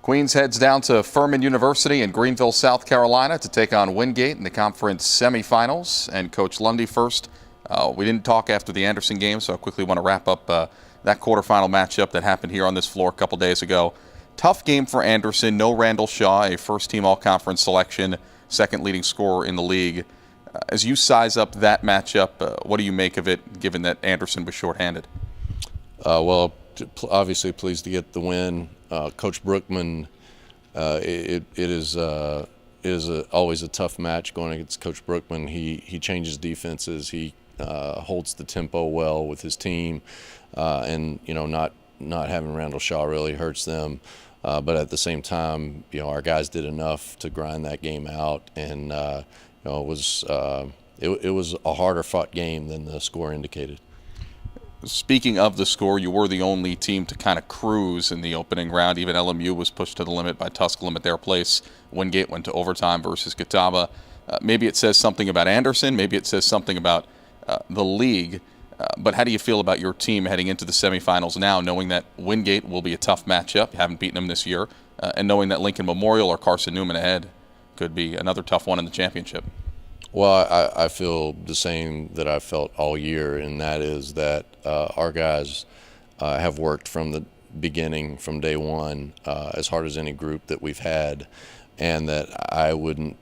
Queens heads down to Furman University in Greenville, South Carolina to take on Wingate in the conference semifinals. And Coach Lundy first. We didn't talk after the Anderson game, so I quickly want to wrap up that quarterfinal matchup that happened here on this floor a couple days ago. Tough game for Anderson. No Randall Shaw, a first-team all-conference selection, second leading scorer in the league. As you size up that matchup, what do you make of it, given that Anderson was shorthanded? Well, obviously pleased to get the win. Coach Brookman, it is always a tough match going against Coach Brookman. He changes defenses. He holds the tempo well with his team, and not having Randall Shaw really hurts them. But at the same time, our guys did enough to grind that game out, and it was a harder fought game than the score indicated. Speaking of the score, you were the only team to kind of cruise in the opening round. Even LMU was pushed to the limit by Tusculum at their place. Wingate went to overtime versus Catawba. Maybe it says something about Anderson. Maybe it says something about the league. But how do you feel about your team heading into the semifinals now, knowing that Wingate will be a tough matchup? You haven't beaten them this year. And knowing that Lincoln Memorial or Carson Newman ahead could be another tough one in the championship. Well, I feel the same that I felt all year, and that is that our guys have worked from the beginning, from day one, as hard as any group that we've had, and that I wouldn't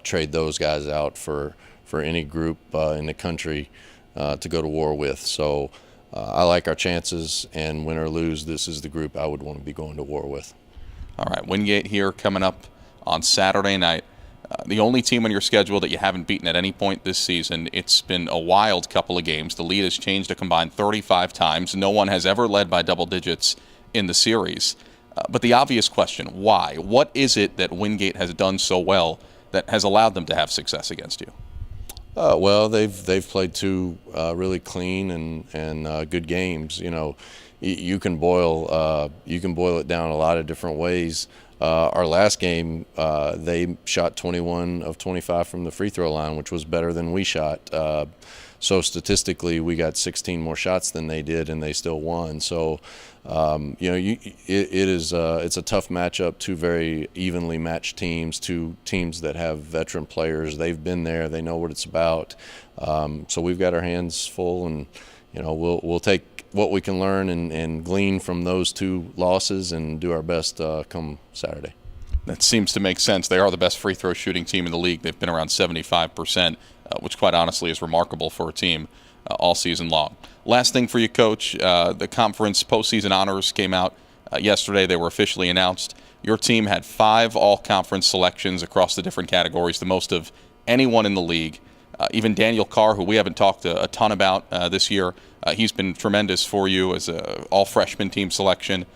trade those guys out for any group in the country to go to war with. So I like our chances, and win or lose, this is the group I would want to be going to war with. All right, Wingate here coming up on Saturday night. The only team on your schedule that you haven't beaten at any point this season. It's been a wild couple of games. The lead has changed a combined 35 times. No one has ever led by double digits in the series. But the obvious question, why? What is it that Wingate has done so well that has allowed them to have success against you? Well, they've played two really clean and good games. You can boil it down a lot of different ways. Our last game, they shot 21 of 25 from the free throw line, which was better than we shot. So statistically, we got 16 more shots than they did, and they still won. So, it's a tough matchup. Two very evenly matched teams, two teams that have veteran players. They've been there. They know what it's about. So we've got our hands full, and we'll take what we can learn and glean from those two losses and do our best come Saturday. That seems to make sense. They are the best free throw shooting team in the league. They've been around 75%, which quite honestly is remarkable for a team all season long. Last thing for you, Coach, the conference postseason honors came out yesterday. They were officially announced. Your team had 5 all-conference selections across the different categories, the most of anyone in the league. Even Daniel Carr, who we haven't talked a ton about this year, he's been tremendous for you as an all-freshman team selection.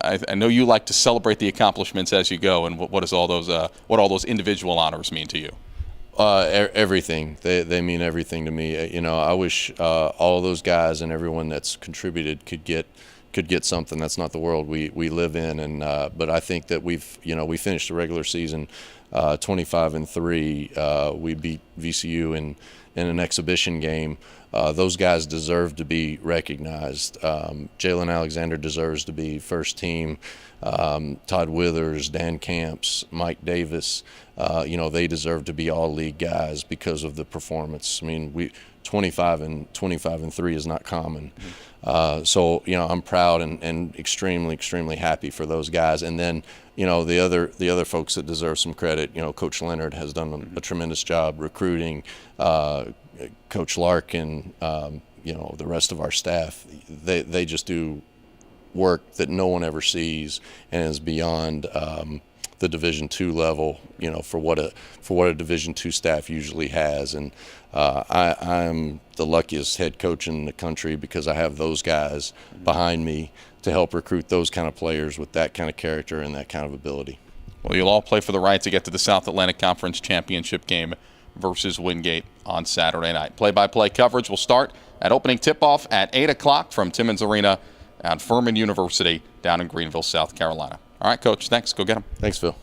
I know you like to celebrate the accomplishments as you go, and what all those individual honors mean to you? Everything. They mean everything to me. I wish all those guys and everyone that's contributed could get something. That's not the world we live in, and but I think that we finished the regular season 25-3. We beat VCU in an exhibition game. Those guys deserve to be recognized. Jalen Alexander deserves to be first team. Todd Withers, Dan Camps, Mike Davis, they deserve to be all league guys because of the performance. I mean, 25-3 is not common. So I'm proud and extremely happy for those guys. And then the other folks that deserve some credit. Coach Leonard has done a tremendous job recruiting. Coach Larkin, the rest of our staff. They just do work that no one ever sees and is beyond the Division II level, for what a Division II staff usually has. And I'm the luckiest head coach in the country because I have those guys behind me to help recruit those kind of players with that kind of character and that kind of ability. Well, you'll all play for the right to get to the South Atlantic Conference Championship game versus Wingate on Saturday night. Play-by-play coverage will start at opening tip-off at 8 o'clock from Timmons Arena at Furman University down in Greenville, South Carolina. All right, Coach, thanks. Go get them. Thanks, Phil.